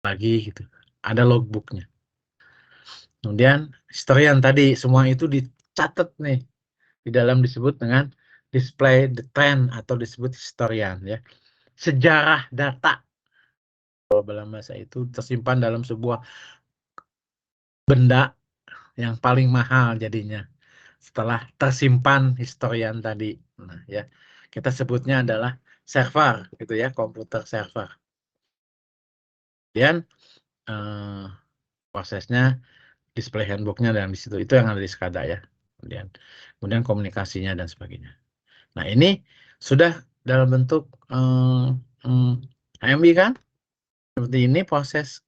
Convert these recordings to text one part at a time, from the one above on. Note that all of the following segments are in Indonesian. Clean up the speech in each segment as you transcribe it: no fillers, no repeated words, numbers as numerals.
lagi gitu. Ada logbooknya. Kemudian historian tadi semua itu dicatat nih di dalam disebut dengan display the trend atau disebut historian ya. Sejarah data dalam bahasa itu tersimpan dalam sebuah benda yang paling mahal jadinya setelah tersimpan historian tadi. Nah, ya. Kita sebutnya adalah server gitu ya, komputer server. Kemudian prosesnya display handbooknya dan di situ itu yang ada di SCADA ya. Kemudian komunikasinya dan sebagainya. Nah, ini sudah dalam bentuk HMI kan? Seperti ini proses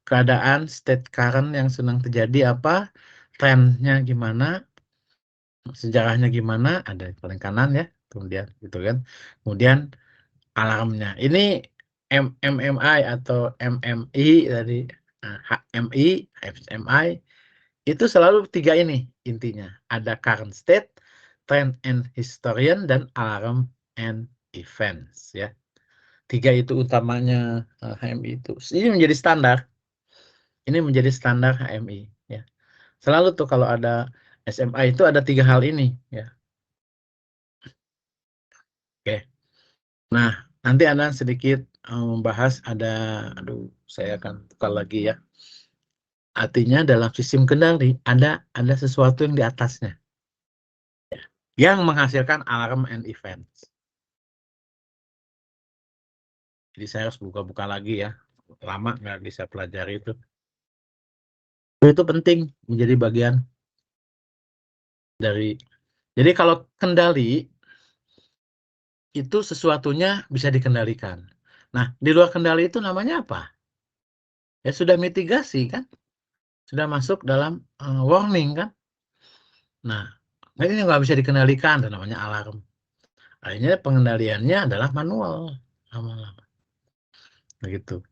keadaan state current yang sedang terjadi apa, trennya gimana, sejarahnya gimana, ada di paling kanan ya, kemudian gitu kan. Kemudian alarmnya. Ini MMI atau MMI dari HMI, HMI itu selalu tiga ini intinya. Ada current state, trend and historian, dan alarm and events ya. Tiga itu utamanya HMI itu. Ini menjadi standar. Ini menjadi standar HMI ya. Selalu tuh kalau ada SMA itu ada tiga hal ini ya. Oke. Nah, nanti Anda sedikit membahas aduh, saya akan buka lagi ya. Artinya dalam sistem kendali ada sesuatu yang di atasnya yang menghasilkan alarm and events. Jadi saya harus buka-buka lagi ya. Lama nggak bisa pelajari itu. Itu penting menjadi bagian dari. Jadi kalau kendali itu sesuatunya bisa dikendalikan. Nah, di luar kendali itu namanya apa? Ya sudah mitigasi kan? Sudah masuk dalam warning kan? Nah, ini nggak bisa dikendalikan, dan namanya alarm. Akhirnya pengendaliannya adalah manual, lama-lama. Begitu.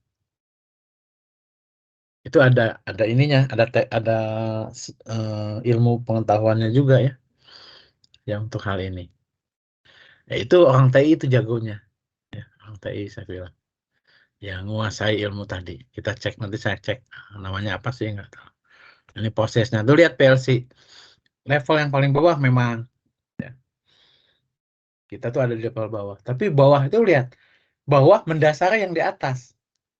Itu ada ininya, ada ilmu pengetahuannya juga ya, yang untuk hal ini. Ya, itu orang TI itu jagonya, ya, orang TI saya bilang, yang menguasai ilmu tadi. Kita cek nanti, saya cek namanya apa sih nggak tahu. Ini prosesnya. Tuh lihat PLC, level yang paling bawah memang. Ya. Kita tuh ada di level bawah, tapi bawah itu lihat, bawah mendasari yang di atas.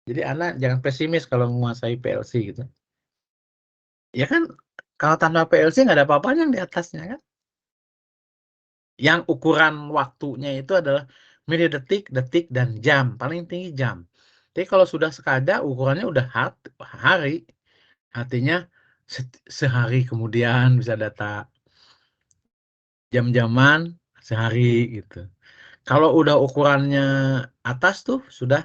Jadi anak jangan pesimis kalau menguasai PLC gitu. Ya kan, kalau tanpa PLC nggak ada apa-apanya yang di atasnya kan. Yang ukuran waktunya itu adalah milidetik, detik, dan jam. Paling tinggi jam. Tapi kalau sudah SCADA, ukurannya udah hari. Artinya sehari kemudian bisa data jam-jaman sehari gitu. Kalau udah ukurannya atas tuh sudah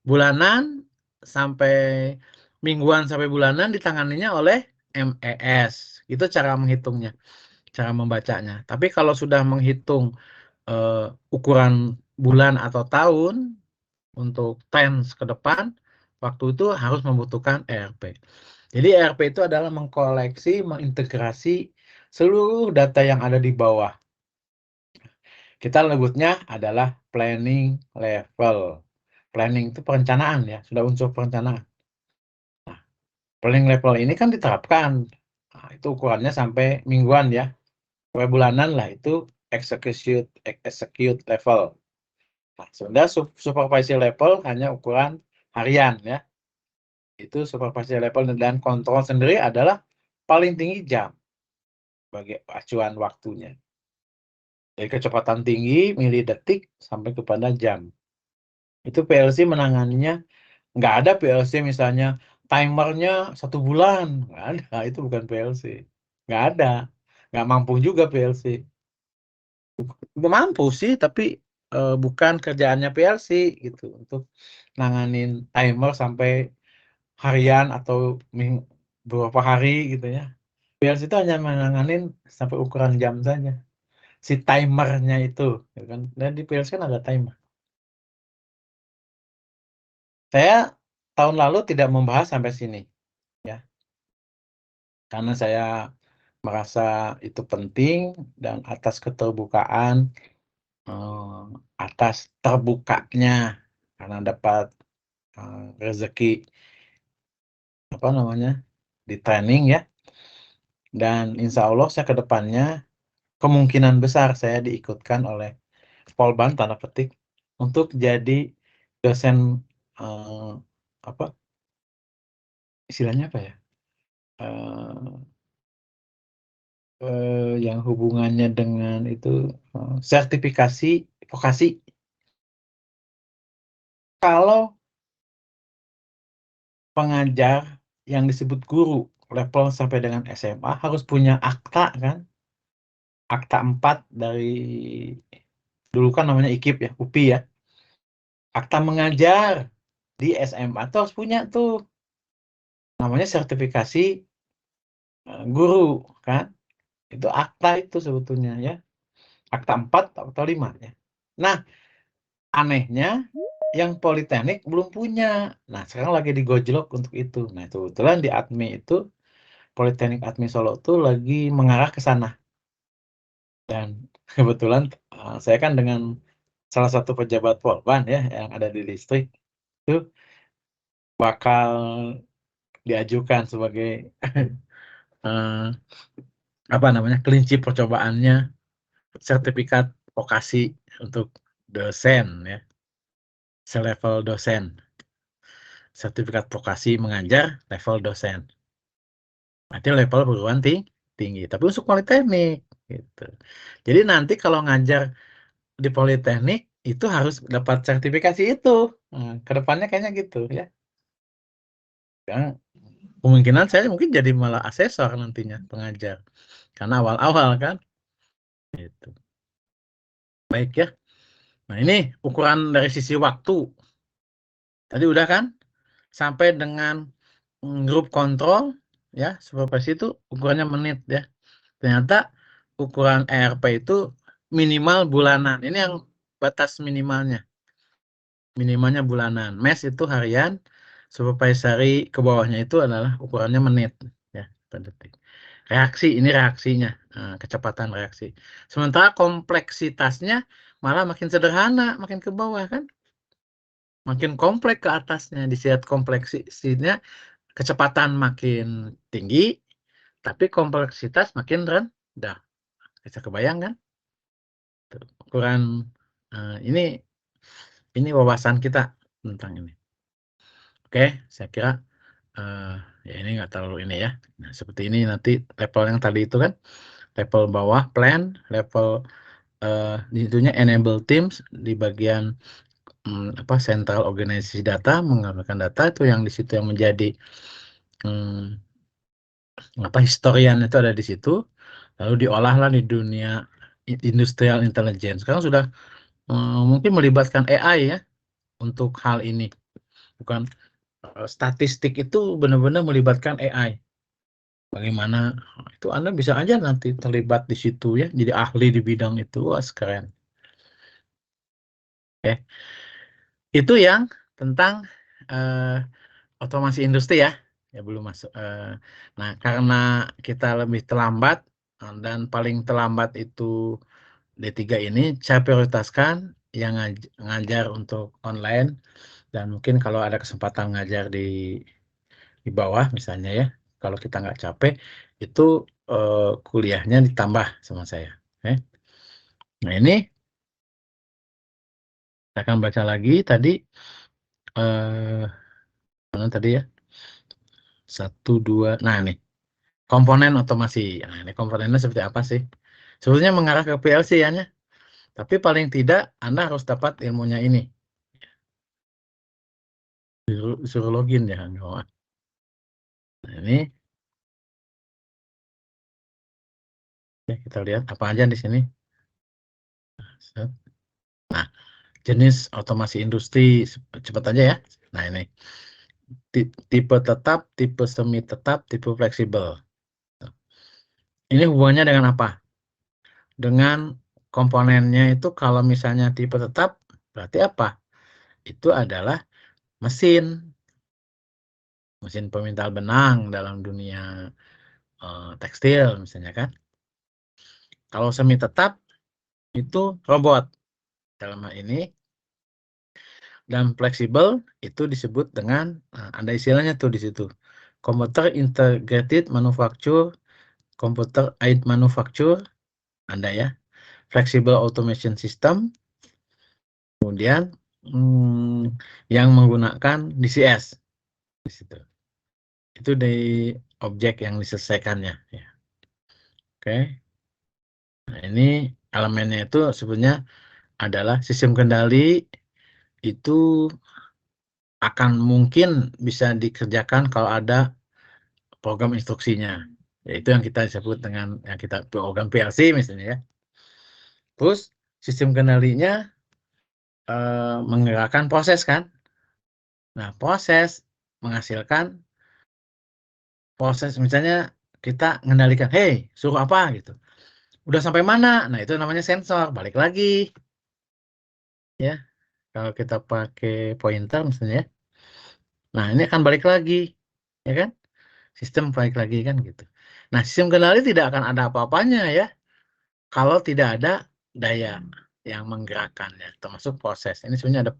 bulanan sampai mingguan sampai bulanan ditanganinya oleh MES. Itu cara menghitungnya, cara membacanya. Tapi kalau sudah menghitung ukuran bulan atau tahun untuk trends ke depan, waktu itu harus membutuhkan ERP. Jadi ERP itu adalah mengkoleksi, mengintegrasi seluruh data yang ada di bawah. Kita menyebutnya adalah planning level. Planning itu perencanaan ya, sudah unsur perencanaan. Nah, planning level ini kan diterapkan. Nah, itu ukurannya sampai mingguan ya. Sampai bulanan lah itu execute level. Nah, sebenarnya supervisi level hanya ukuran harian ya. Itu supervisi level, dan kontrol sendiri adalah paling tinggi jam sebagai acuan waktunya. Dari kecepatan tinggi milidetik sampai kepada jam. Itu PLC menanganinya. Nggak ada PLC misalnya timernya 1 bulan. Nggak ada, itu bukan PLC. Nggak ada. Nggak mampu juga PLC. Mampu sih, tapi bukan kerjaannya PLC gitu. Untuk nanganin timer sampai harian atau beberapa hari gitu ya. PLC itu hanya menanganin sampai ukuran jam saja. Si timernya itu, gitu kan. Dan di PLC kan ada timer. Saya tahun lalu tidak membahas sampai sini, ya, karena saya merasa itu penting dan atas keterbukaan, atas terbukanya, karena dapat rezeki apa namanya di training ya, dan insya Allah saya ke depannya kemungkinan besar saya diikutkan oleh Polban tanda petik untuk jadi dosen apa istilahnya apa ya, yang hubungannya dengan itu sertifikasi vokasi. Kalau pengajar yang disebut guru level sampai dengan SMA harus punya akta kan, akta 4 dari dulu kan namanya IKIP ya, UPI ya, akta mengajar di SMA tuh harus punya tuh namanya sertifikasi guru kan, itu akta itu sebetulnya ya, akta 4 atau 5 ya. Nah, anehnya yang politeknik belum punya. Nah, sekarang lagi digojlok untuk itu. Nah, itu kebetulan di ATMI itu, Politeknik ATMI Solo tuh lagi mengarah ke sana. Dan kebetulan saya kan dengan salah satu pejabat Polban ya yang ada di distrik itu bakal diajukan sebagai eh, apa namanya kelinci percobaannya sertifikat vokasi untuk dosen ya, selevel dosen, sertifikat vokasi mengajar level dosen. Berarti level perguruan tinggi, tapi untuk politeknik gitu. Jadi nanti kalau ngajar di politeknik itu harus dapat sertifikasi itu. Nah, ke depannya kayaknya gitu ya. Yang kemungkinan saya mungkin jadi malah asesor nantinya pengajar. Karena awal-awal kan gitu. Baik ya. Nah, ini ukuran dari sisi waktu. Tadi udah kan? Sampai dengan grup kontrol ya, supervisi itu ukurannya menit ya. Ternyata ukuran ERP itu minimal bulanan. Ini yang batas minimalnya. Minimalnya bulanan. MES itu harian, supervisory ke bawahnya itu adalah ukurannya menit ya, per detik. Reaksi ini reaksinya, kecepatan reaksi. Sementara kompleksitasnya malah makin sederhana, makin ke bawah kan. Makin kompleks ke atasnya, dilihat kompleksitasnya kecepatan makin tinggi, tapi kompleksitas makin rendah. Bisa kebayang kan? Ukuran ini wawasan kita tentang ini. Oke, saya kira ya ini nggak terlalu ini ya. Nah, seperti ini nanti level yang tadi itu kan, level bawah plan, level di itunya enable teams di bagian apa central organisasi data, mengambilkan data itu yang di situ yang menjadi apa historian itu ada di situ, lalu diolahlah di dunia industrial intelligence. Sekarang sudah mungkin melibatkan AI ya untuk hal ini, bukan statistik itu benar-benar melibatkan AI. Bagaimana itu Anda bisa aja nanti terlibat di situ ya, jadi ahli di bidang itu, wah keren. Oke, itu yang tentang otomasi industri ya, ya belum masuk. Nah, karena kita lebih terlambat dan paling terlambat itu D3 ini, saya prioritaskan yang ngajar untuk online, dan mungkin kalau ada kesempatan ngajar di bawah misalnya ya, kalau kita nggak capek itu kuliahnya ditambah sama saya. Nah, ini saya akan baca lagi tadi mana tadi ya, 1, 2, nah ini komponen otomasi. Nah, ini komponennya seperti apa sih? Sebetulnya mengarah ke PLC ya, tapi paling tidak Anda harus dapat ilmunya ini. Suruh login ya. Nah, ini ya, kita lihat apa aja di sini. Nah, jenis otomasi industri cepat aja ya. Nah, ini tipe tetap, tipe semi tetap, tipe fleksibel. Ini hubungannya dengan apa? Dengan komponennya itu kalau misalnya tipe tetap berarti apa? Itu adalah mesin pemintal benang dalam dunia tekstil misalnya kan. Kalau semi tetap itu robot. Dalam hal ini Dan fleksibel itu disebut dengan, ada istilahnya tuh di situ. Computer Integrated Manufacture, Computer Aided Manufacture, ada ya. Flexible Automation System, kemudian yang menggunakan DCS di situ. Itu dari objek yang diselesaikannya ya. Oke. Nah, ini elemennya itu sebenarnya adalah sistem kendali itu akan mungkin bisa dikerjakan kalau ada program instruksinya. Yaitu yang kita sebut dengan yang kita program PLC misalnya ya. Terus sistem kendalinya menggerakkan proses kan. Nah, proses menghasilkan proses misalnya kita mengendalikan, hey, suruh apa gitu. Udah sampai mana? Nah, itu namanya sensor. Balik lagi ya. Kalau kita pakai pointer misalnya ya. Nah, ini akan balik lagi. Ya kan? Sistem balik lagi kan gitu. Nah, sistem kendali tidak akan ada apa-apanya ya kalau tidak ada daya yang menggerakkannya, termasuk proses. Ini sebenarnya ada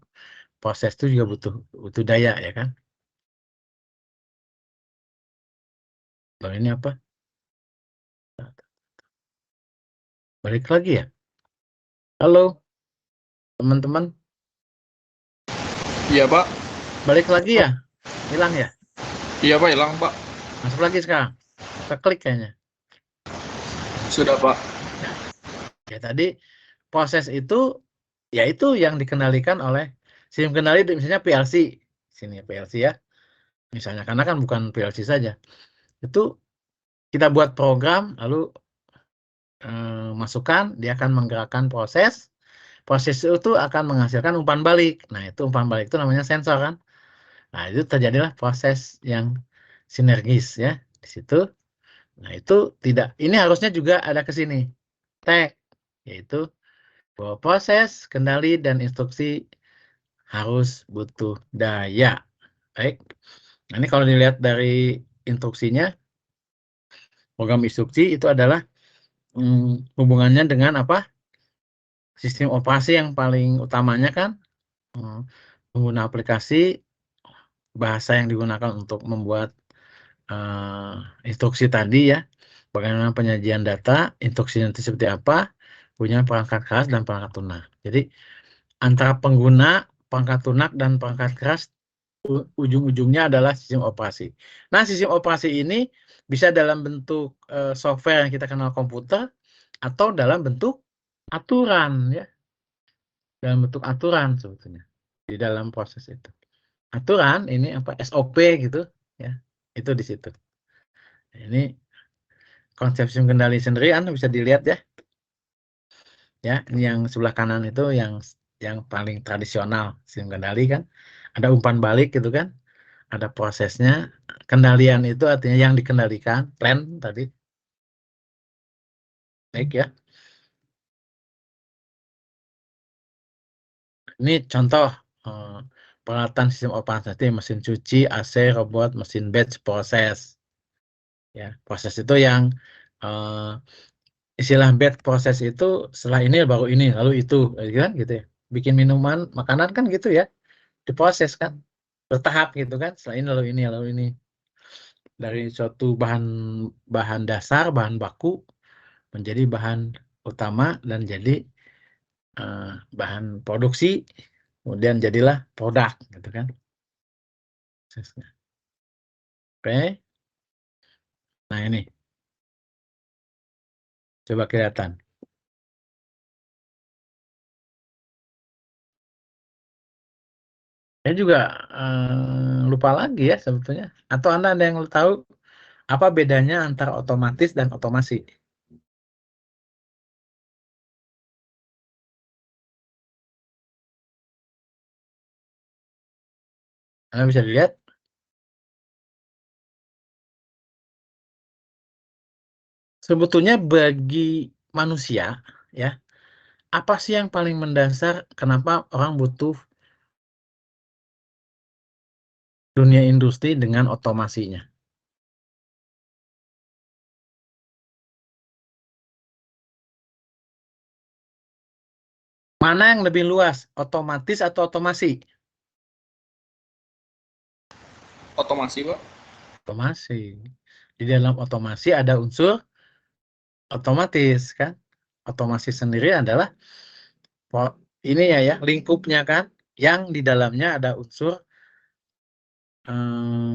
proses itu juga butuh butuh daya ya kan. Kalau ini apa? Balik lagi ya. Halo, teman-teman. Iya Pak. Balik lagi ya? Hilang ya? Iya Pak, hilang Pak. Masuk lagi sekarang. Kita klik kayaknya. Sudah Pak. Nah, ya tadi proses itu yaitu yang dikendalikan oleh sistem kendali misalnya PLC. Sini PLC ya. Misalnya karena kan bukan PLC saja. Itu kita buat program lalu masukkan, dia akan menggerakkan proses. Proses itu akan menghasilkan umpan balik. Nah, itu umpan balik itu namanya sensor kan. Nah, itu terjadilah proses yang sinergis ya di situ. Nah, itu tidak, ini harusnya juga ada ke sini. Tag, yaitu bahwa proses, kendali, dan instruksi harus butuh daya. Baik. Nah, ini kalau dilihat dari instruksinya, program instruksi itu adalah hubungannya dengan apa? Sistem operasi yang paling utamanya kan pengguna aplikasi, bahasa yang digunakan untuk membuat instruksi tadi ya, bagaimana penyajian data, instruksinya itu seperti apa, punya perangkat keras dan perangkat lunak. Jadi antara pengguna, perangkat lunak dan perangkat keras ujung-ujungnya adalah sistem operasi. Nah, sistem operasi ini bisa dalam bentuk software yang kita kenal komputer atau dalam bentuk aturan ya, dalam bentuk aturan sebetulnya di dalam proses itu. Aturan ini apa SOP gitu ya, itu di situ. Ini konsep sistem kendali sendiri Anda bisa dilihat ya. Ya, ini yang sebelah kanan itu yang paling tradisional sistem kendali kan. Ada umpan balik gitu kan. Ada prosesnya. Kendalian itu artinya yang dikendalikan, plan tadi. Baik ya. Ini contoh peralatan sistem operasi mesin cuci, AC, robot, mesin batch, proses. Ya, proses itu yang istilah batch proses itu setelah ini baru ini, lalu itu, kan gitu ya. Bikin minuman, makanan kan gitu ya, diproses kan, bertahap gitu kan, setelah ini lalu ini lalu ini. Dari suatu bahan dasar, bahan baku menjadi bahan utama dan jadi bahan produksi, kemudian jadilah produk gitu kan. Oke, nah ini coba kelihatan. Saya juga lupa lagi ya sebetulnya. Atau Anda ada yang tahu apa bedanya antara otomatis dan otomasi? Anda bisa dilihat sebetulnya bagi manusia ya, apa sih yang paling mendasar kenapa orang butuh dunia industri dengan otomasinya? Mana yang lebih luas, otomatis atau otomasi? Otomasi, Pak. Otomasi. Di dalam otomasi ada unsur otomatis kan. Otomasi sendiri adalah ini ya lingkupnya kan, yang di dalamnya ada unsur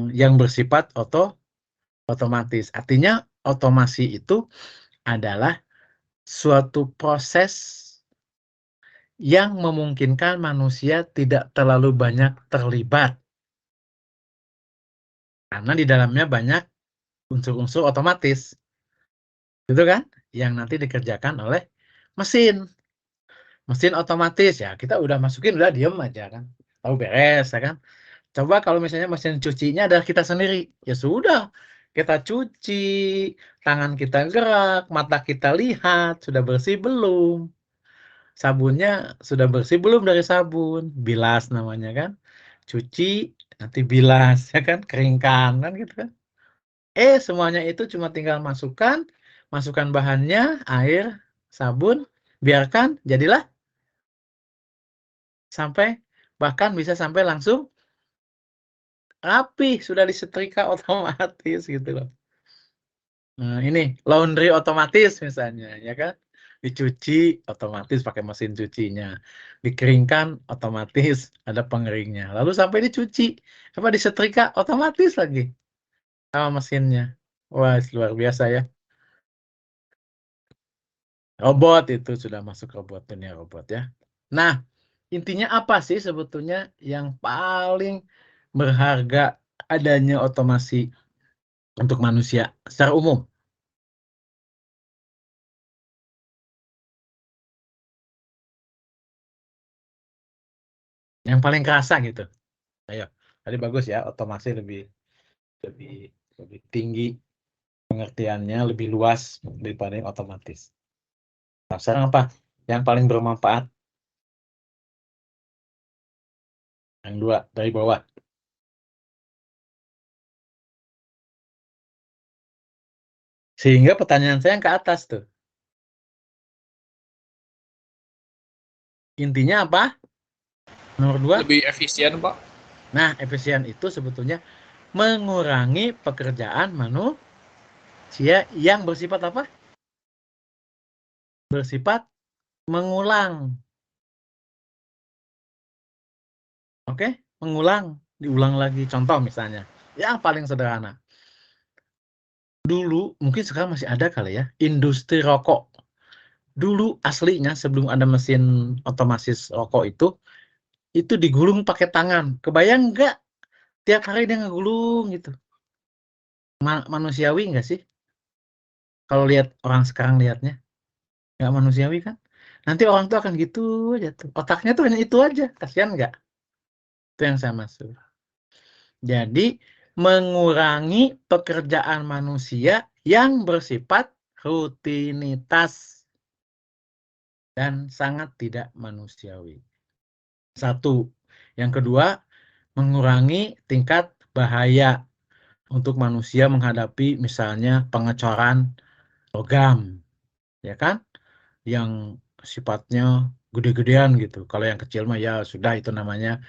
yang bersifat otomatis. Artinya otomasi itu adalah suatu proses yang memungkinkan manusia tidak terlalu banyak terlibat. Karena di dalamnya banyak unsur-unsur otomatis. Gitu kan? Yang nanti dikerjakan oleh mesin. Mesin otomatis ya, kita udah masukin udah diem aja kan. Tahu beres ya kan. Coba kalau misalnya mesin cucinya adalah kita sendiri, ya sudah. Kita cuci, tangan kita gerak, mata kita lihat, sudah bersih belum? Sabunnya sudah bersih belum dari sabun? Bilas namanya kan. Cuci, nanti bilas ya kan, keringkan kan gitu kan. Semuanya itu cuma tinggal masukkan bahannya, air, sabun, biarkan, jadilah bahkan bisa sampai langsung rapi, sudah disetrika otomatis gitu loh. Nah, ini laundry otomatis misalnya, ya kan? Dicuci otomatis pakai mesin cucinya, dikeringkan otomatis ada pengeringnya, lalu sampai dicuci, disetrika otomatis lagi sama mesinnya. Wah, luar biasa ya. Robot itu sudah masuk robot, dunia robot ya. Nah, intinya apa sih sebetulnya yang paling berharga adanya otomasi untuk manusia secara umum? Yang paling kerasa gitu. Ayo, tadi bagus ya, otomasi lebih lebih lebih tinggi pengertiannya, lebih luas daripada yang otomatis. Nah, sekarang apa? Yang paling bermanfaat? Yang dua dari bawah. Sehingga pertanyaan saya yang ke atas tuh. Intinya apa? Nomor dua. Lebih efisien, Pak. Nah, efisien itu sebetulnya mengurangi pekerjaan manusia yang bersifat apa? Bersifat mengulang. Oke? Mengulang, diulang lagi. Contoh misalnya, yang paling sederhana. Dulu, mungkin sekarang masih ada kali ya, industri rokok. Dulu aslinya sebelum ada mesin otomatis rokok itu digulung pakai tangan. Kebayang nggak? Tiap hari dia ngegulung gitu. Manusiawi nggak sih? Kalau lihat orang sekarang lihatnya, nggak manusiawi kan? Nanti orang tuh akan gitu aja tuh. Otaknya tuh hanya itu aja. Kasihan nggak? Itu yang saya maksud. Jadi, mengurangi pekerjaan manusia yang bersifat rutinitas dan sangat tidak manusiawi. Satu. Yang kedua, mengurangi tingkat bahaya untuk manusia menghadapi misalnya pengecoran logam, ya kan? Yang sifatnya gede-gedean gitu. Kalau yang kecil mah ya sudah itu namanya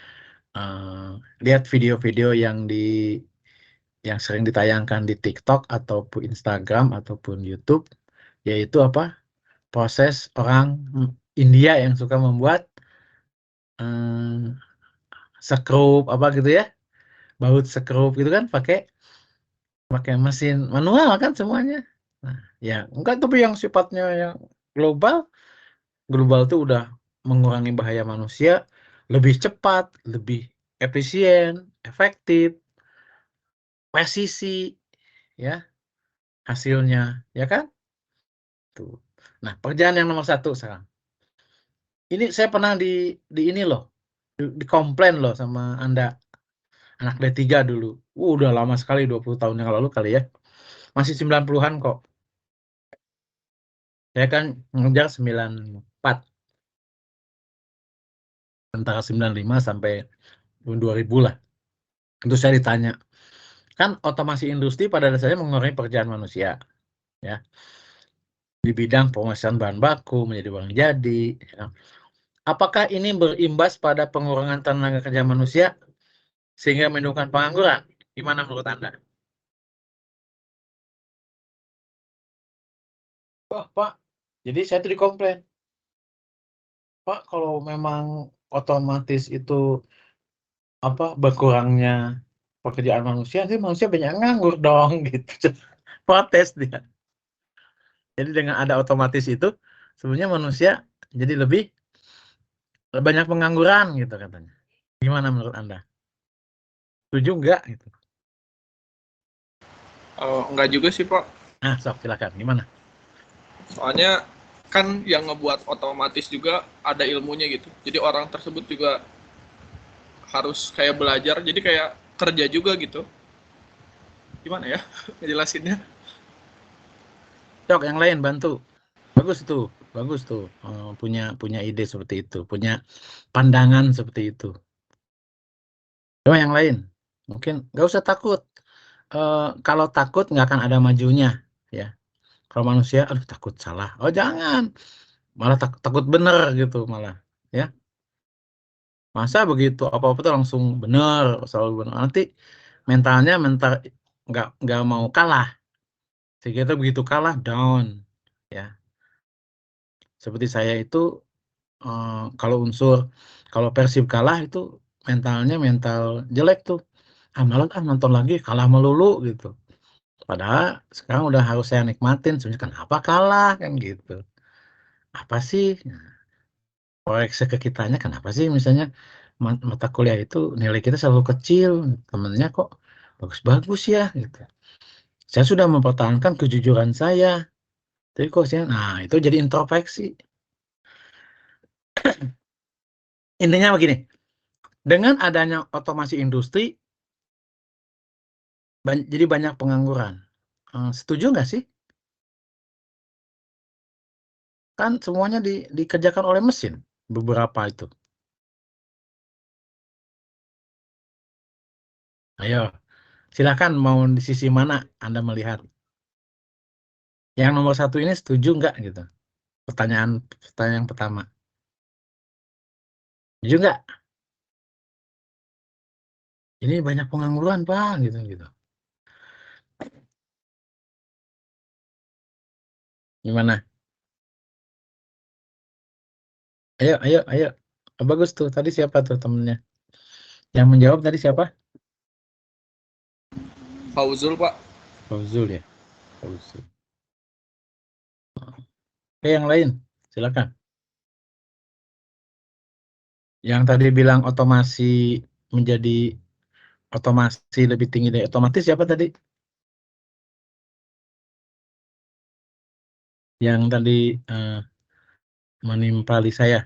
lihat video-video yang sering ditayangkan di TikTok ataupun Instagram ataupun YouTube, yaitu apa? Proses orang India yang suka membuat sekrup apa gitu ya, baut sekrup gitu kan, pakai mesin manual kan semuanya. Nah, ya enggak, tapi yang sifatnya yang global, itu udah mengurangi bahaya manusia, lebih cepat, lebih efisien, efektif, presisi, ya hasilnya, ya kan? Tuh. Nah, pekerjaan yang nomor satu sekarang. Ini saya pernah di ini loh, di komplain loh sama Anda, anak D3 dulu. Udah lama sekali, 20 tahun yang lalu kali ya. Masih 90-an kok. Saya kan mengejar 94. Antara 95 sampai 2000 lah. Itu saya ditanya. Kan otomasi industri pada dasarnya mengurangi pekerjaan manusia. Ya. Di bidang pengemasan bahan baku, menjadi uang jadi. Ya. Apakah ini berimbas pada pengurangan tenaga kerja manusia sehingga menimbulkan pengangguran? Gimana menurut Anda? Wah, Pak, jadi saya tuh dikomplain. Pak, kalau memang otomatis itu berkurangnya pekerjaan manusia, nanti manusia banyak nganggur dong gitu. Protes dia. Jadi dengan ada otomatis itu, sebenarnya manusia jadi lebih banyak pengangguran gitu katanya. Gimana menurut Anda? Setuju nggak gitu? Enggak juga sih, Pak. Nah, sok silakan. Gimana? Soalnya kan yang ngebuat otomatis juga ada ilmunya gitu. Jadi orang tersebut juga harus kayak belajar, jadi kayak kerja juga gitu. Gimana ya ngejelasinnya? Sok yang lain bantu. Bagus tuh, bagus tuh. Punya punya ide seperti itu, punya pandangan seperti itu. Coba yang lain. Mungkin nggak usah takut. Kalau takut nggak akan ada majunya, ya. Kalau manusia, aduh takut salah. Oh jangan, malah takut bener gitu malah, ya. Masa begitu apa-apa tuh langsung bener, selalu bener. Nanti mentalnya mental nggak mau kalah. Sehingga itu begitu kalah down, ya. Seperti saya itu kalau Persib kalah itu mentalnya mental jelek tuh. Malas nonton lagi kalah melulu gitu. Padahal sekarang udah harus saya nikmatin sebenarnya kenapa kalah kan gitu. Apa sih koreksi ke kitanya kenapa sih misalnya mata kuliah itu nilai kita selalu kecil, temennya kok bagus-bagus ya gitu. Saya sudah mempertahankan kejujuran saya. Tapi kok saya, nah itu jadi introspeksi. Intinya begini, dengan adanya otomasi industri, jadi banyak pengangguran. Setuju nggak sih? Kan semuanya dikerjakan oleh mesin, beberapa itu. Ayo, silakan mau di sisi mana Anda melihat. Yang nomor satu ini setuju nggak gitu? Pertanyaan pertanyaan pertama. Setuju nggak? Ini banyak pengangguran, Pak, gitu gitu. Gimana? Ayo, ayo, ayo. Bagus tuh. Tadi siapa tuh temennya? Yang menjawab tadi siapa? Fauzul, Pak. Fauzul ya. Fauzul. Oke, yang lain. Silakan. Yang tadi bilang menjadi otomasi lebih tinggi dari otomatis siapa tadi? Yang tadi menimpali saya.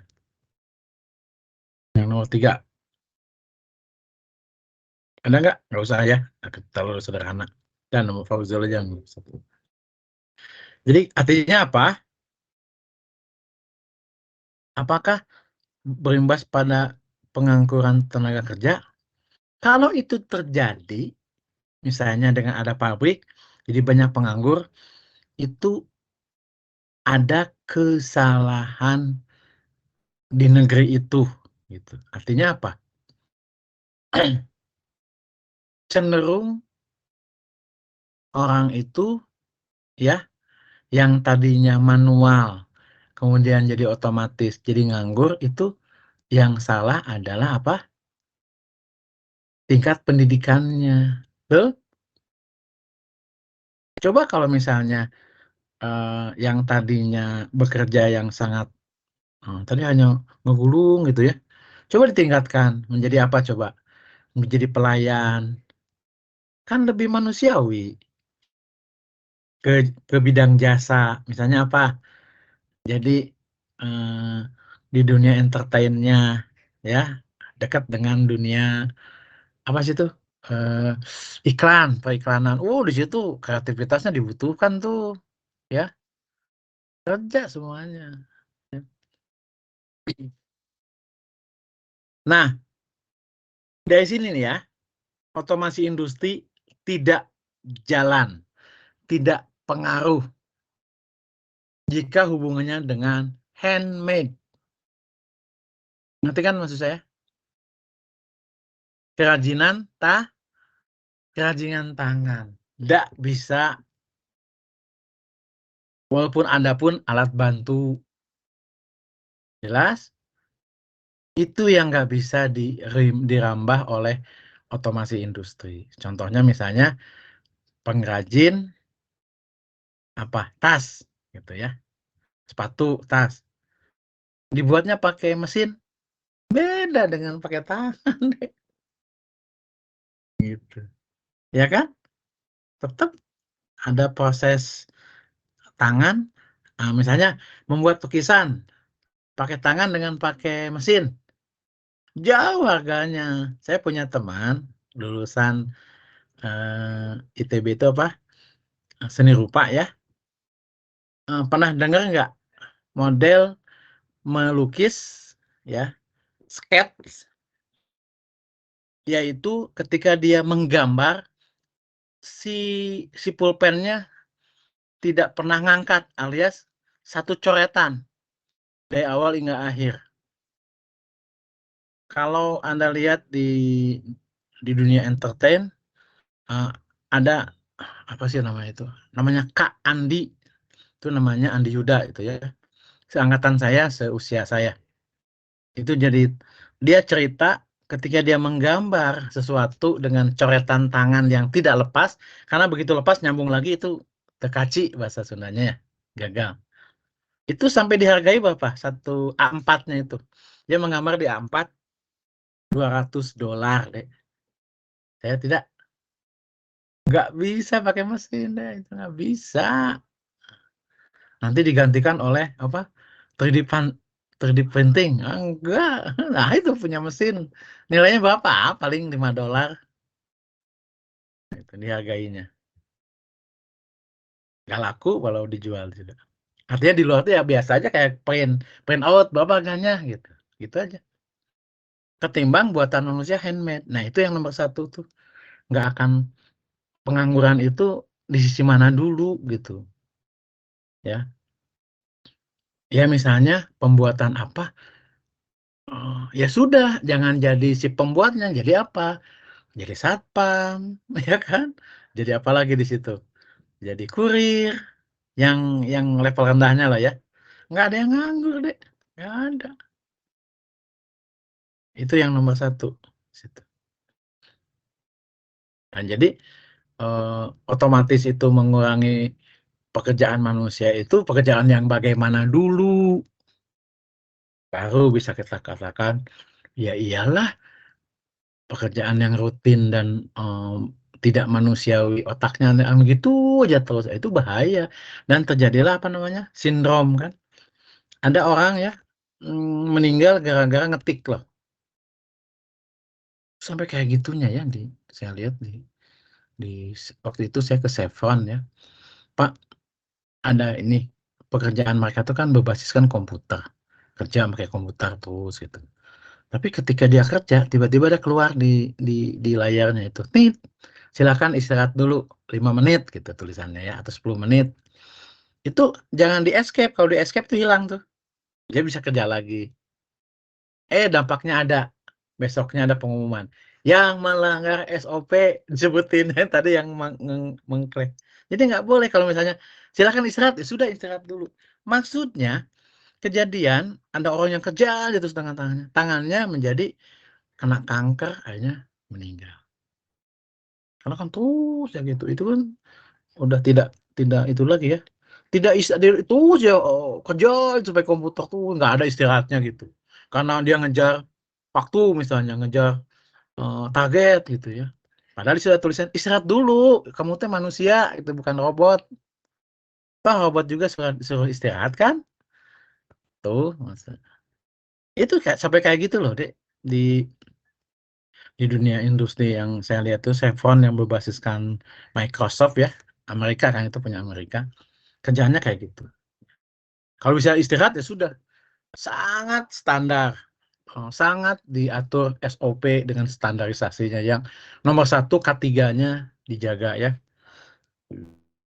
Yang nomor 3. Ada nggak? Nggak usah ya. Terlalu sederhana. Dan nomor Fauzul aja yang nomor 1. Jadi artinya apa? Apakah berimbas pada pengangguran tenaga kerja? Kalau itu terjadi, misalnya dengan ada pabrik, jadi banyak penganggur, itu ada kesalahan di negeri itu. Gitu. Artinya apa? Cenderung orang itu ya yang tadinya manual, kemudian jadi otomatis, jadi nganggur, itu yang salah adalah apa? Tingkat pendidikannya. Betul? Coba kalau misalnya yang tadinya bekerja yang sangat tadi hanya ngegulung gitu ya. Coba ditingkatkan menjadi apa coba? Menjadi pelayan. Kan lebih manusiawi. Ke bidang jasa. Misalnya apa? Jadi eh, di dunia entertainnya ya dekat dengan dunia apa sih itu eh, iklan, periklanan. Di situ kreativitasnya dibutuhkan tuh ya kerja semuanya. Nah dari sini nih ya otomasi industri tidak jalan, tidak pengaruh jika hubungannya dengan handmade. Ngerti kan maksud saya? Kerajinan kerajinan tangan. Nggak bisa, walaupun Anda pun alat bantu. Jelas? Itu yang nggak bisa dirambah oleh otomasi industri. Contohnya misalnya pengrajin apa tas gitu ya, sepatu, tas. Dibuatnya pakai mesin, beda dengan pakai tangan deh. Gitu. Ya kan? Tetap ada proses tangan. Misalnya membuat lukisan pakai tangan dengan pakai mesin. Jauh harganya. Saya punya teman lulusan ITB itu apa? Seni rupa ya. Pernah dengar nggak model melukis ya, sketch, yaitu ketika dia menggambar si si pulpennya tidak pernah ngangkat, alias satu coretan dari awal hingga akhir. Kalau Anda lihat di dunia entertain, ada apa sih namanya itu? Namanya Kak Andi, itu namanya Andi Yuda itu ya. Seangkatan saya, seusia saya. Itu jadi dia cerita ketika dia menggambar sesuatu dengan coretan tangan yang tidak lepas, karena begitu lepas nyambung lagi itu tekaci bahasa Sundanya ya, gagal. Itu sampai dihargai berapa? Satu A4-nya itu. Dia menggambar di A4 $200 deh. Saya nggak bisa pakai mesin deh, itu nggak bisa. Nanti digantikan oleh apa? 3D 3D printing. Enggak. Nah, itu punya mesin. Nilainya berapa? Paling $5. Itu dihargainya. Nggak laku kalau dijual juga. Artinya di luar itu ya biasa aja kayak print out berapa harganya gitu. Gitu aja. Ketimbang buatan manusia handmade. Nah, itu yang nomor satu tuh. Nggak akan pengangguran itu di sisi mana dulu gitu. Ya. Ya misalnya pembuatan apa? Ya sudah, jangan jadi si pembuatnya, jadi apa? Jadi satpam, ya kan? Jadi apa lagi di situ? Jadi kurir, yang level rendahnya lah ya. Nggak ada yang nganggur deh, nggak ada. Itu yang nomor satu. Situ. Dan jadi otomatis itu mengurangi pekerjaan manusia itu pekerjaan yang bagaimana dulu, baru bisa kita katakan, ya iyalah pekerjaan yang rutin dan tidak manusiawi otaknya gitu aja terus itu bahaya dan terjadilah apa namanya sindrom kan ada orang ya meninggal gara-gara ngetik loh sampai kayak gitunya ya saya lihat di waktu itu saya ke Chevron ya Pak ada ini pekerjaan mereka tuh kan berbasiskan komputer kerja pakai komputer terus gitu. Tapi ketika dia kerja, tiba-tiba dia keluar di layarnya itu. Nih, silakan istirahat dulu 5 menit gitu tulisannya ya atau 10 menit. Itu jangan di escape. Kalau di escape tuh hilang tuh. Dia bisa kerja lagi. Dampaknya ada. Besoknya ada pengumuman. Yang melanggar SOP disebutin tadi yang mengklaim. Jadi nggak boleh kalau misalnya silakan istirahat, ya sudah istirahat dulu. Maksudnya kejadian ada orang yang kerja aja terus dengan tangannya. Tangannya menjadi kena kanker akhirnya meninggal. Karena kan terus ya gitu. Itu kan udah tidak tidak itu lagi ya. Tidak itu ya kerja sampai komputer tuh nggak ada istirahatnya gitu. Karena dia ngejar waktu misalnya, ngejar target gitu ya. Padahal sudah tulisan istirahat dulu, kamu teh manusia itu bukan robot. Pak robot juga suruh istirahat kan? Tuh, masa. Itu kayak sampai kayak gitu loh, Dek. Di dunia industri yang saya lihat tuh Chevron yang berbasiskan Microsoft ya, Amerika kan itu punya Amerika, kerjaannya kayak gitu. Kalau bisa istirahat ya sudah, sangat standar, sangat diatur SOP dengan standarisasinya yang nomor satu K3-nya dijaga ya.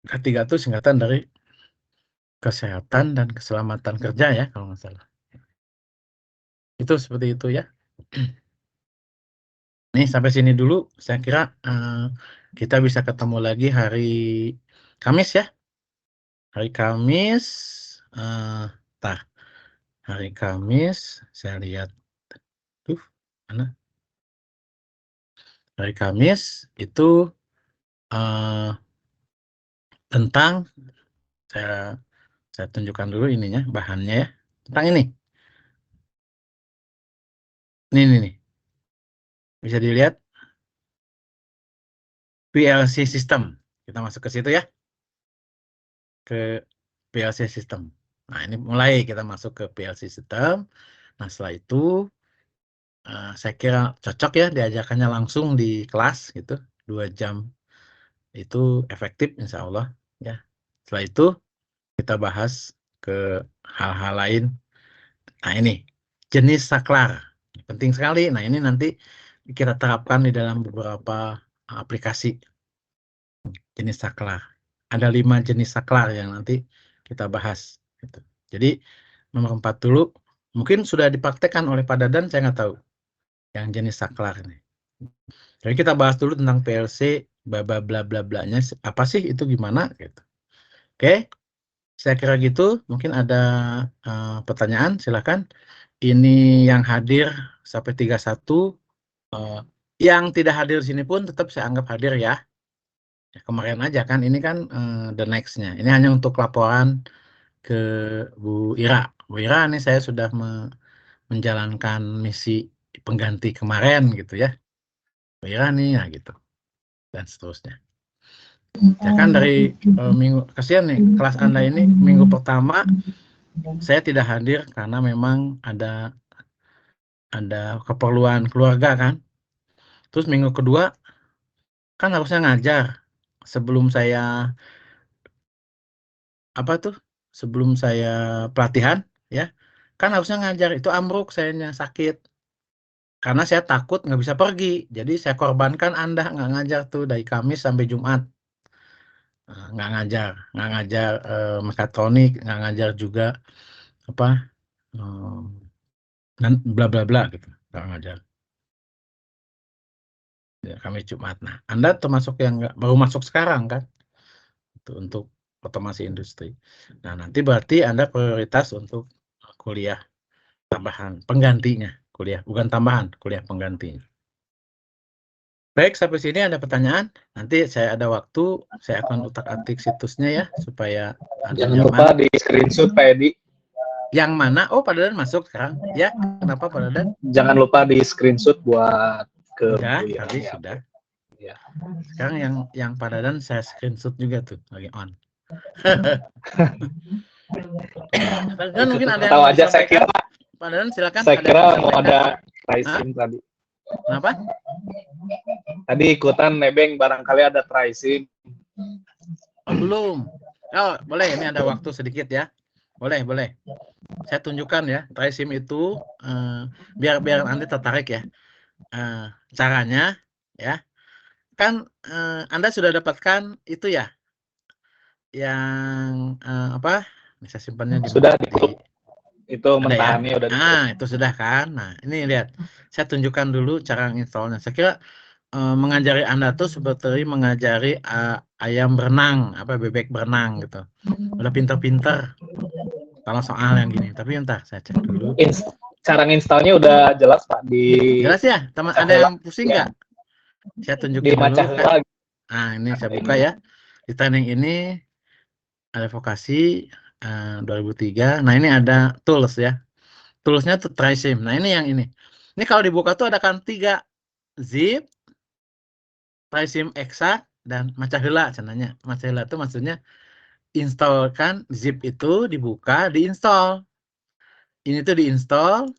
K3 itu singkatan dari kesehatan dan keselamatan kerja ya kalau nggak salah. Itu seperti itu ya. Nih sampai sini dulu, saya kira kita bisa ketemu lagi hari Kamis ya. Hari Kamis, hari Kamis, saya lihat, mana? Hari Kamis itu tentang, saya tunjukkan dulu ininya, bahannya ya. Tentang ini. Nih. Bisa dilihat PLC system. Kita masuk ke situ ya. Ke PLC system. Nah, ini mulai kita masuk ke PLC system. Nah, setelah itu saya kira cocok ya diajarkannya langsung di kelas gitu, 2 jam. Itu efektif insya Allah ya. Setelah itu kita bahas ke hal-hal lain. Nah, ini jenis saklar. Penting sekali. Nah, ini nanti kita terapkan di dalam beberapa aplikasi jenis saklar. Ada 5 jenis saklar yang nanti kita bahas. Gitu. Jadi nomor 4 dulu, mungkin sudah dipraktekkan oleh Pak Dadan, saya nggak tahu, yang jenis saklar ini. Jadi kita bahas dulu tentang PLC, bla bla bla blanya, apa sih itu gimana gitu. Oke, saya kira gitu. Mungkin ada pertanyaan, silakan. Ini yang hadir sampai 31, yang tidak hadir di sini pun tetap saya anggap hadir ya. Kemarin aja kan, ini kan the next-nya. Ini hanya untuk laporan ke Bu Ira. Bu Ira, ini saya sudah menjalankan misi pengganti kemarin gitu ya. Bu Ira nih, ya gitu. Dan seterusnya. Ya kan dari minggu, kasihan nih, kelas Anda ini minggu pertama saya tidak hadir karena memang ada keperluan keluarga kan. Terus minggu kedua kan harusnya ngajar. Sebelum saya sebelum saya pelatihan ya, kan harusnya ngajar, itu ambruk, sayanya sakit. Karena saya takut nggak bisa pergi, jadi saya korbankan Anda nggak ngajar tuh dari Kamis sampai Jumat. Nggak ngajar mekatronik, nggak ngajar juga apa bla bla bla gitu, nggak ngajar. Ya, Kamis Jumat. Nah, Anda termasuk yang baru masuk sekarang kan, untuk otomasi industri. Nah, nanti berarti Anda prioritas untuk kuliah tambahan, penggantinya, kuliah bukan tambahan, kuliah penggantinya. Baik, sampai sini ada pertanyaan. Nanti saya ada waktu, saya akan utak-atik situsnya ya, supaya ada Jangan nyaman. lupa di screenshot Pak Edi. Yang mana? Oh, Pak Dadan masuk sekarang. Ya, kenapa Pak Dadan? Jangan lupa di screenshot buat ke Udah, Bu Ira. tadi Ya, sudah. ya. Sekarang yang Pak Dadan saya screenshot juga tuh, lagi on. Pak Dadan mungkin ada yang Tahu mau aja, saya disampaikan. kira. Pak Dadan silakan. Saya ada kira yang mau disampaikan? ada tracing tadi. Kenapa? Tadi ikutan nebeng, barangkali ada tracing. Oh, belum. Oh, boleh. Ini ada waktu sedikit ya. Boleh. Saya tunjukkan ya, TriSim itu biar Anda tertarik ya. Caranya ya. Kan Anda sudah dapatkan itu ya. Yang apa? Bisa simpannya di Sudah di ditutup. Itu ada ya. mentahannya udah ditutup. Itu sudah kan. Nah, ini lihat. Saya tunjukkan dulu cara installnya. Saya kira mengajari Anda tuh seperti mengajari ayam berenang, bebek berenang gitu. Udah pinter-pinter kalau soal yang gini. Tapi entar saya cek dulu. Cara nginstalnya udah jelas Pak di. Jelas ya, teman ada yang pusing nggak? Saya tunjukin dulu kan. Nah, ini saya buka ya. Di training ini ada vokasi 2003. Nah, ini ada tools ya. Toolsnya tuh TriSim. Nah, ini yang ini. Ini kalau dibuka tuh ada kan 3 zip, TriSim Exa, dan maca heula cenanya. Maca heula itu maksudnya installkan zip itu, dibuka, diinstal. Ini tuh diinstal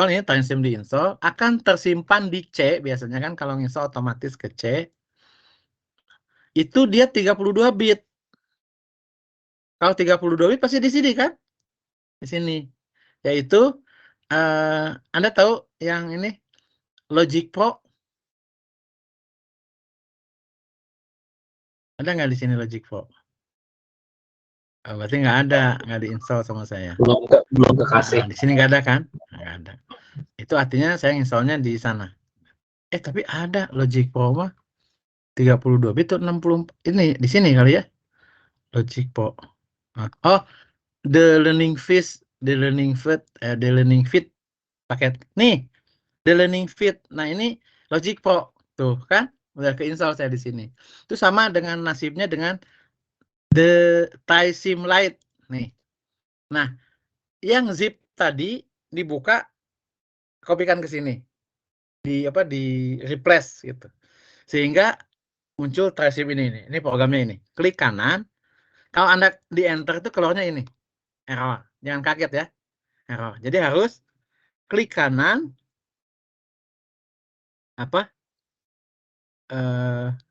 nih, TriSim diinstal, akan tersimpan di C, biasanya kan kalau install otomatis ke C. Itu dia 32 bit. Kalau 32 bit pasti di sini kan? Di sini. Yaitu Anda tahu yang ini Logic Pro? Ada nggak di sini Logic Pro? Berarti nggak diinstal sama saya. Belum kekasih. Di sini nggak ada kan? Nggak ada. Itu artinya saya installnya di sana. Tapi ada Logic Pro mah 32 bit tuh 60 ini di sini kali ya. Logic Pro. Oh, the Learning Fit paket. Nih, the Learning Fit. Nah, ini Logic Pro. Tuh kan, udah keinstall saya di sini. Itu sama dengan nasibnya dengan the Trisim Lite. Nih. Nah, yang zip tadi dibuka, kopikan ke sini. Di replace gitu. Sehingga muncul Trisim ini. Ini programnya ini. Klik kanan. Kalau Anda di enter itu keluarnya ini. Error. Jangan kaget ya. Error. Jadi harus klik kanan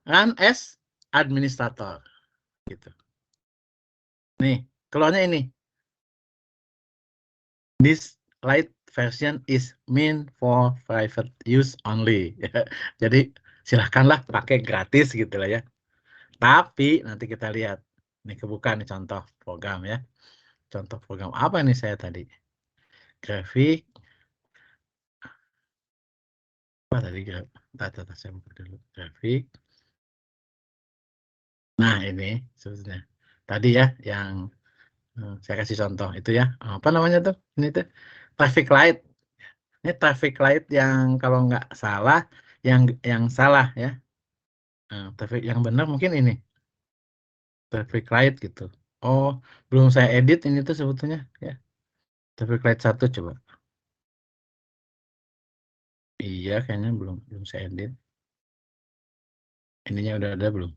run as administrator gitu. Nih, keluarnya ini. This light version is meant for private use only. Jadi silahkanlah pakai gratis gitu lah ya. Tapi nanti kita lihat. Ini kebuka nih contoh program ya. Contoh program apa nih saya tadi? Grafik. Apa tadi grafik? Saya buka dulu. Grafik. Nah, ini sebetulnya. Tadi ya yang saya kasih contoh itu ya. Apa namanya tuh? Ini tuh traffic light. Ini traffic light yang kalau nggak salah yang salah ya. Traffic yang benar mungkin ini. Traffic light gitu. Oh, belum saya edit ini tuh sebetulnya ya. Traffic light 1 coba. Iya, kayaknya belum saya edit. Ininya udah ada belum?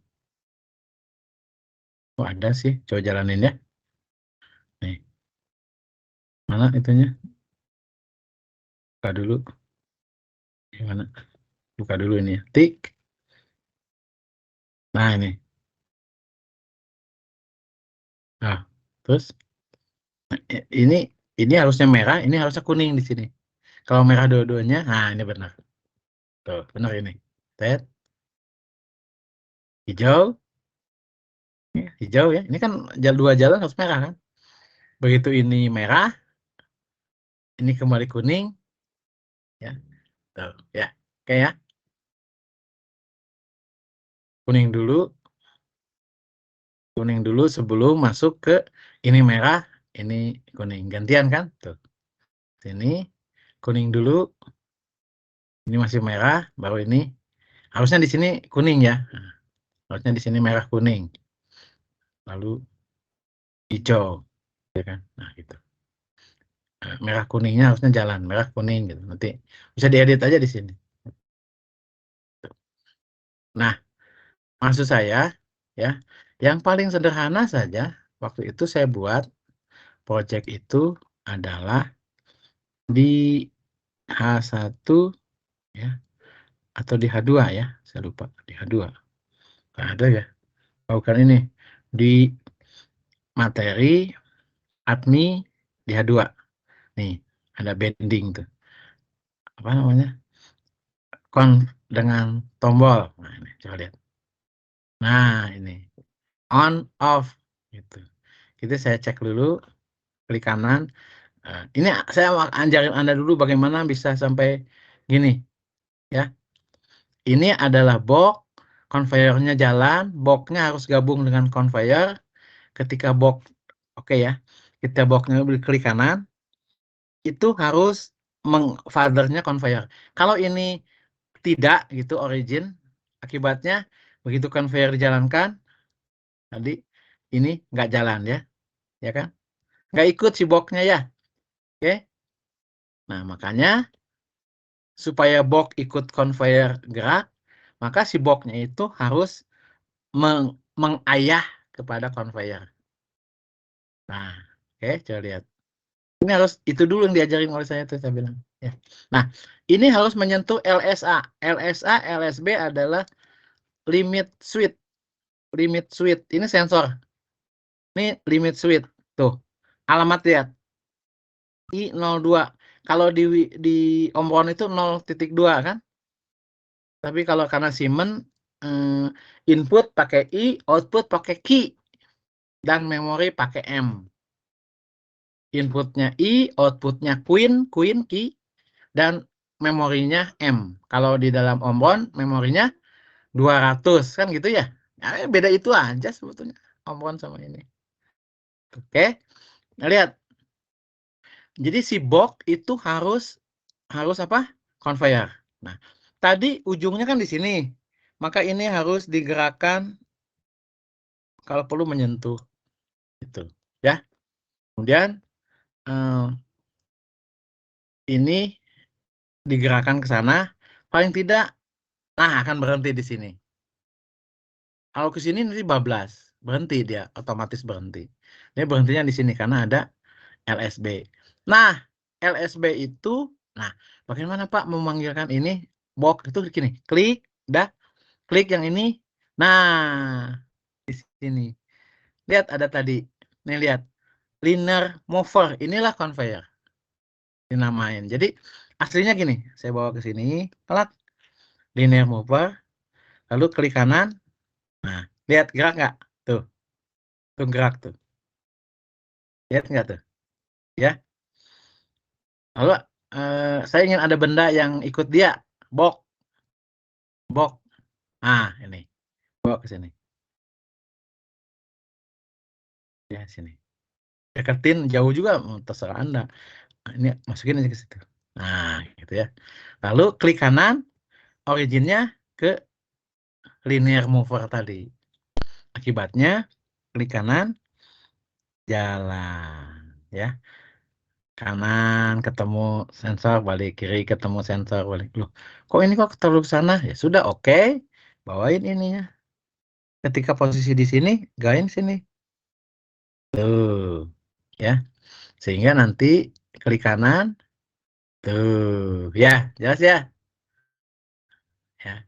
Oh, ada sih. Coba jalanin ya. Nih. Mana itunya? Buka dulu. Gimana? Buka dulu ini ya. Tik. Nah, ini. Nah, terus ini harusnya merah, ini harusnya kuning di sini. Kalau merah dua-duanya, nah ini benar. Tuh, benar ini. Tet. Hijau. Ya, hijau ya. Ini kan dua jalan harus merah kan. Begitu ini merah, ini kembali kuning. Ya. Tuh, ya. Oke ya. Kuning dulu sebelum masuk ke ini merah, ini kuning. Gantian kan? Tuh. Sini kuning dulu. Ini masih merah, baru ini. Harusnya di sini kuning ya. Nah, harusnya di sini merah kuning. Lalu hijau, ya kan? Nah, gitu. Merah kuningnya harusnya jalan, merah kuning gitu. Nanti bisa diedit aja di sini. Nah, maksud saya ya, yang paling sederhana saja waktu itu saya buat project itu adalah di H1 ya atau di H2 ya, saya lupa di H2. Nggak ada ya. Oh, bukan ini. Di materi admi di H2. Nih, ada bending tuh. Apa namanya? Dengan tombol. Nah, ini coba lihat. Nah, ini on off gitu. Jadi saya cek dulu, klik kanan. Ini saya ajarin Anda dulu bagaimana bisa sampai gini ya. Ini adalah box, conveyornya jalan, boxnya harus gabung dengan conveyor. Ketika box oke ya. Kita boxnya klik kanan, itu harus fathernya conveyor. Kalau ini tidak gitu origin, akibatnya begitu conveyor dijalankan, tadi ini nggak jalan ya kan? Nggak ikut si boxnya ya, oke? Nah makanya supaya box ikut conveyor gerak, maka si boxnya itu harus mengayah kepada conveyor. Nah, oke, coba lihat. Ini harus itu dulu yang diajarin oleh saya tuh saya bilang. Ya. Nah, ini harus menyentuh LSA. LSA, LSB adalah limit switch. Limit switch. Ini sensor. Ini limit switch. Tuh. Alamat lihat. I02. Kalau di Omron itu 0.2 kan? Tapi kalau karena Siemens input pakai I, output pakai Q. Dan memori pakai M. Inputnya I, outputnya Queen key, dan memorinya M. Kalau di dalam Omron memorinya 200 kan gitu ya. Ya, beda itu aja sebetulnya Omron sama ini. Oke. Nah, lihat. Jadi si box itu harus apa? Conveyor. Nah, tadi ujungnya kan di sini. Maka ini harus digerakkan kalau perlu menyentuh itu, ya. Kemudian ini digerakkan ke sana, paling tidak akan berhenti di sini. Kalau ke sini nanti bablas, berhenti dia, otomatis berhenti. Dia berhentinya di sini karena ada LSB. Nah, LSB itu, bagaimana Pak memanggilkan ini? Box itu gini, klik, klik yang ini. Nah, di sini. Lihat ada tadi. Nih lihat. Linear mover. Inilah conveyor. Dinamain. Jadi aslinya gini. Saya bawa ke sini. Alat linear mover. Lalu klik kanan. Nah, lihat gerak nggak? Tuh. Tuh gerak tuh. Lihat nggak tuh? Ya. Lalu saya ingin ada benda yang ikut dia. Box. Box. Nah, ini. Bawa ke sini. Ya, sini. Deketin jauh juga terserah Anda. Ini masukin aja ke situ. Nah, gitu ya. Lalu klik kanan, originnya ke linear mover tadi. Akibatnya klik kanan, jalan, ya. Kanan ketemu sensor, balik kiri ketemu sensor, balik. Loh, kok ini kok terlalu ke sana? Ya sudah, oke. Bawain ininya. Ketika posisi di sini, gain sini. Tuh, ya. Sehingga nanti klik kanan, tuh, ya, jelas ya. Ya.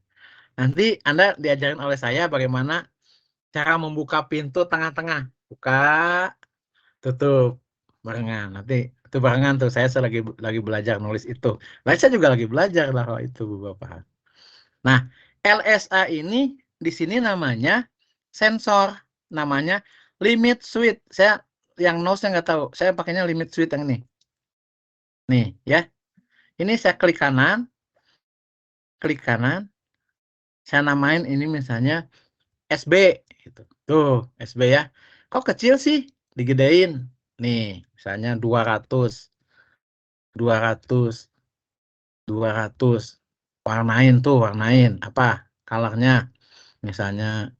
Nanti Anda diajarin oleh saya bagaimana cara membuka pintu tengah-tengah. Buka, tutup, barengan. Nanti itu barengan tuh, saya lagi belajar nulis itu. Nah, saya juga lagi belajar lah itu Bapak. Nah, LSA ini di sini namanya sensor, namanya limit switch. Saya yang notes nggak tahu, saya pakainya limit switch yang ini. Nih, ya. Ini saya klik kanan, saya namain ini misalnya SB gitu. Tuh, SB ya. Kok kecil sih? Digedein. Nih, misalnya 200. 200. Warnain apa? Colornya. Misalnya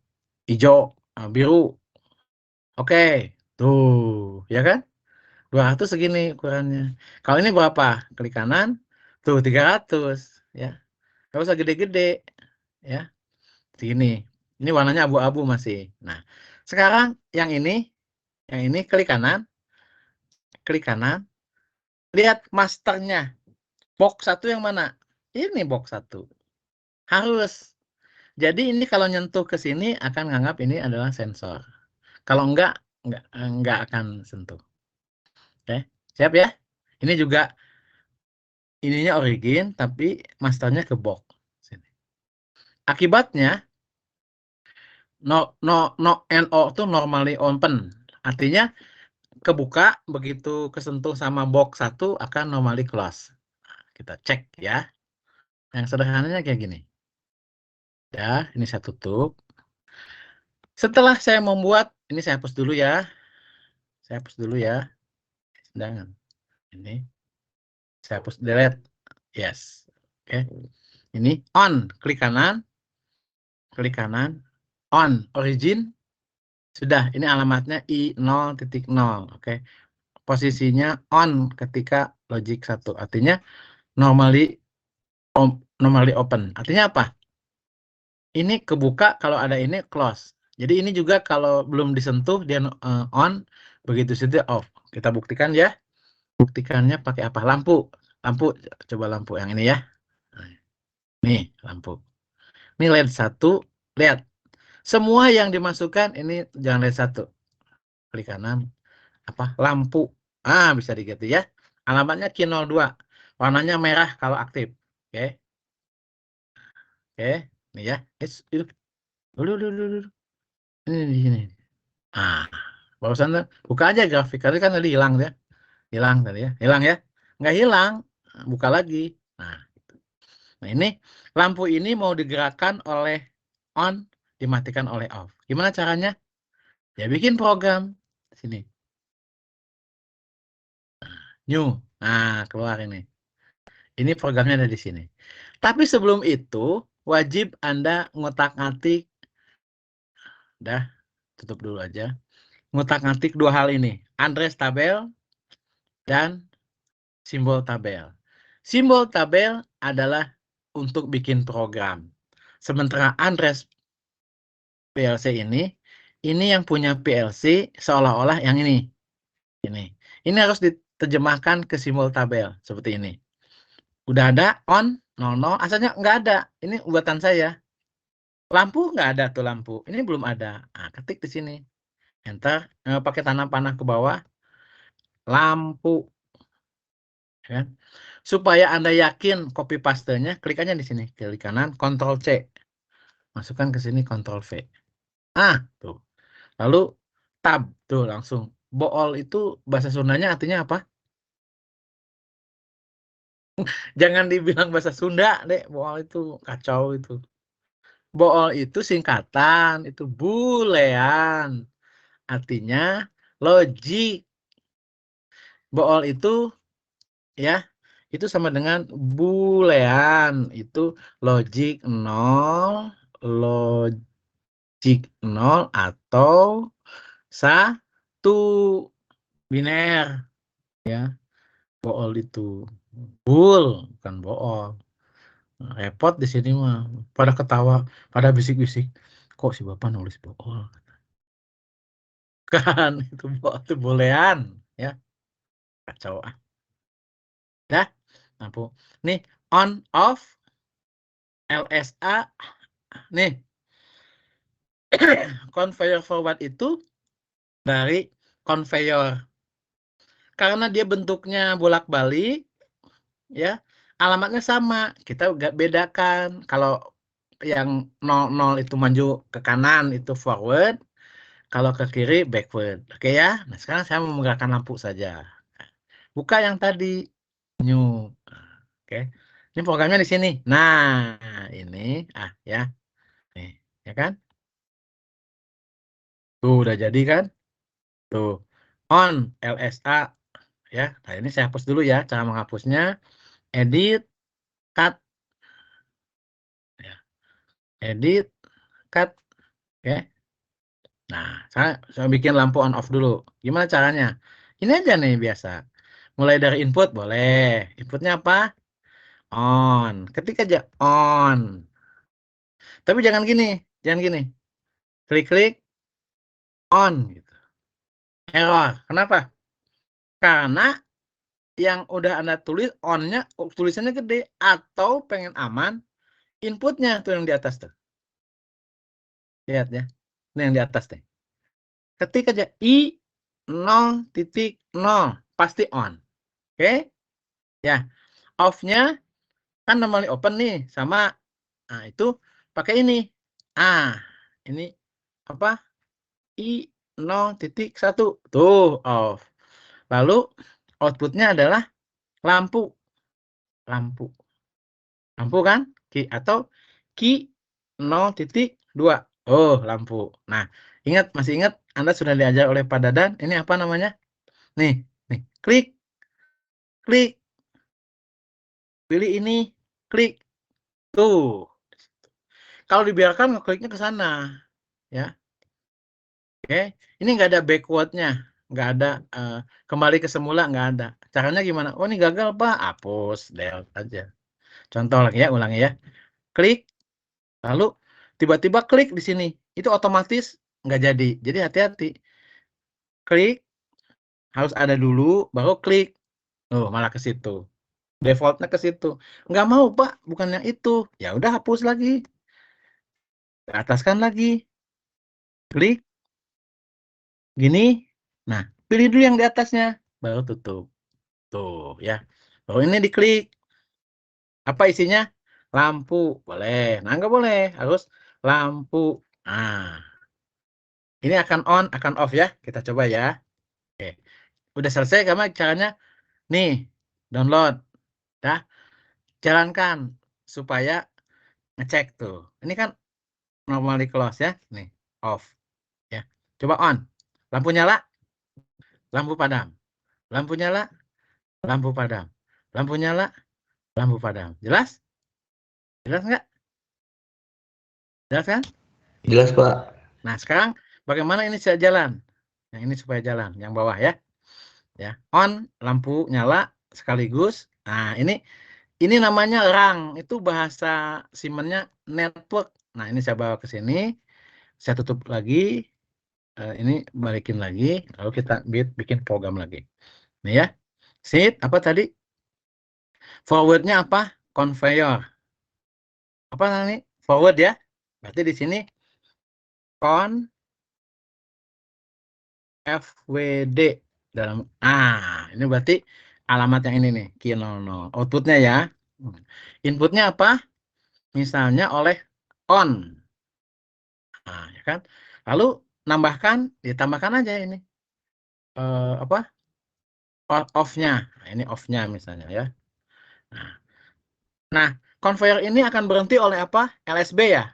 hijau, biru. Oke. Tuh, ya kan? 200 segini ukurannya. Kalau ini berapa? Klik kanan. Tuh, 300, ya. Enggak usah gede-gede, ya. Segini. Ini warnanya abu-abu masih. Nah, sekarang yang ini klik kanan, lihat masternya. Box 1 yang mana? Ini box 1. Harus. Jadi ini kalau nyentuh ke sini akan nganggap ini adalah sensor. Kalau enggak akan sentuh. Oke, siap ya? Ini juga ininya origin tapi masternya ke box. Sini. Akibatnya NO itu normally open. Artinya kebuka, begitu kesentuh sama box 1 akan normally close. Kita cek ya. Yang sederhananya kayak gini. Ya, ini saya tutup. Setelah saya membuat, ini saya hapus dulu ya. Jangan. Ini saya hapus delete. Yes. Oke. Ini on, klik kanan, on, origin. Sudah, ini alamatnya I0.0. Oke. Posisinya on ketika logic 1. Artinya normally open. Artinya apa? Ini kebuka, kalau ada ini close. Jadi ini juga kalau belum disentuh dia on, begitu saja off. Kita buktikan ya. Buktikannya pakai apa? Lampu. Coba lampu yang ini ya. Nih, lampu. Ini LED 1, lihat. Semua yang dimasukkan ini jangan LED 1. Klik kanan. Lampu. Bisa diganti ya. Alamatnya Q02. Warnanya merah kalau aktif. Oke. Nih ya. Dulu. Ini di sini. Barusan buka aja grafik. Tadi kan tadi hilang ya. Hilang tadi ya. Hilang ya. Nggak hilang. Buka lagi. Nah, gitu. Nah, ini lampu ini mau digerakkan oleh on, dimatikan oleh off. Gimana caranya? Ya bikin program. Sini. New. Nah, keluar ini. Ini programnya ada di sini. Tapi sebelum itu, wajib Anda ngotak-ngatik. Dah, tutup dulu aja. Ngotak-ngatik dua hal ini. Address tabel dan simbol tabel. Simbol tabel adalah untuk bikin program. Sementara address PLC ini yang punya PLC seolah-olah yang ini. Ini harus diterjemahkan ke simbol tabel seperti ini. Udah ada on 00, asalnya nggak ada. Ini buatan saya. Lampu nggak ada tuh lampu. Ini belum ada. Nah, ketik di sini. Enter, pakai tanda panah ke bawah. Lampu. Ya. Supaya Anda yakin copy paste-nya, klik aja di sini. Klik kanan, Ctrl C. Masukkan ke sini, Ctrl V. Ah, tuh. Lalu tab, tuh langsung. Bool itu bahasa Sundanya artinya apa? Jangan dibilang bahasa Sunda, Dek. Bool itu kacau itu. Bool itu singkatan, itu boolean. Artinya logik. Bool itu ya, itu sama dengan boolean. Itu logik 0, logik 0 atau 1 biner ya. Bool itu bool bukan bool. Repot di sini mah. Pada ketawa, pada bisik-bisik. Kok si Bapak nulis bool? Kan itu boolean ya. Kacau ah. Dah, lampu. Nih on off LSA nih. Conveyor forward itu dari conveyor. Karena dia bentuknya bolak-balik ya, alamatnya sama. Kita bedakan kalau yang 00 itu maju ke kanan itu forward, kalau ke kiri backward. Oke ya. Nah, sekarang saya mau menggerakkan lampu saja. Buka yang tadi new. Oke. Ini programnya di sini. Nah, ini ya. Nih, ya kan? Tuh udah jadi kan? Tuh. On LSA ya. Nah, ini saya hapus dulu ya cara menghapusnya. Edit, cut ya. Edit, cut. Oke. Nah, saya bikin lampu on off dulu. Gimana caranya? Ini aja nih biasa. Mulai dari input boleh. Inputnya apa? On. Ketik aja on. Tapi jangan gini. Jangan gini. Klik-klik on gitu. Error. Kenapa? Karena yang udah Anda tulis on-nya tulisannya gede atau pengen aman inputnya tuh yang di atas tuh. Lihat ya. Ini yang di atas deh. Ketik aja I 0.0 pasti on. Oke? Ya. Off-nya kan normally open nih sama nah itu pakai ini. Ini apa? I 0.1 tuh off. Lalu outputnya adalah lampu. Lampu kan? Atau Ki 0.2. Oh, lampu. Nah, masih ingat Anda sudah diajar oleh Pak Dadan, ini apa namanya? Nih, klik, pilih ini, klik. Tuh. Kalau dibiarkan ngekliknya ke sana, ya. Oke, ini nggak ada backward-nya, nggak ada kembali ke semula, nggak ada. Caranya gimana? Oh, ini gagal, Pak. Hapus, delete aja. Contoh lagi ya, ulangi ya. Klik, lalu tiba-tiba klik di sini. Itu otomatis nggak jadi. Jadi hati-hati. Klik, harus ada dulu, baru klik. Oh, malah ke situ. Defaultnya ke situ. Nggak mau, Pak. Bukan yang itu. Ya udah, hapus lagi. Ke ataskan lagi. Klik. Gini. Nah, pilih dulu yang di atasnya. Baru tutup. Tuh, ya. Baru ini diklik. Apa isinya? Lampu. Boleh. Nah, nggak boleh. Harus lampu. Nah, ini akan on, akan off ya. Kita coba ya. Oke. Udah selesai karena caranya nih, download. Dah, jalankan. supaya ngecek tuh. Ini kan normally close ya. Nih, off ya. Coba on. Lampu nyala, lampu padam. Lampu nyala, lampu padam. Lampu nyala, lampu padam. Jelas? Jelas nggak? Jelas kan? Jelas, Pak. Nah, sekarang bagaimana ini bisa jalan? Yang ini supaya jalan, yang bawah ya. Ya, on, lampu nyala sekaligus. Nah, ini namanya rang. Itu bahasa Siemens-nya network. Nah, ini saya bawa ke sini. Saya tutup lagi. Ini balikin lagi. Lalu kita bikin program lagi. Nih ya. Sit, apa tadi? Forward-nya apa? Conveyor. Apa nanti? Forward ya. Berarti di sini con FWD dalam ini berarti alamat yang ini nih, key 00. Outputnya ya. Inputnya apa? Misalnya oleh on. Nah, ya kan? Lalu ditambahkan aja ini. Apa? Off-nya. Nah, ini off-nya misalnya ya. Nah, conveyor ini akan berhenti oleh apa? LSB ya.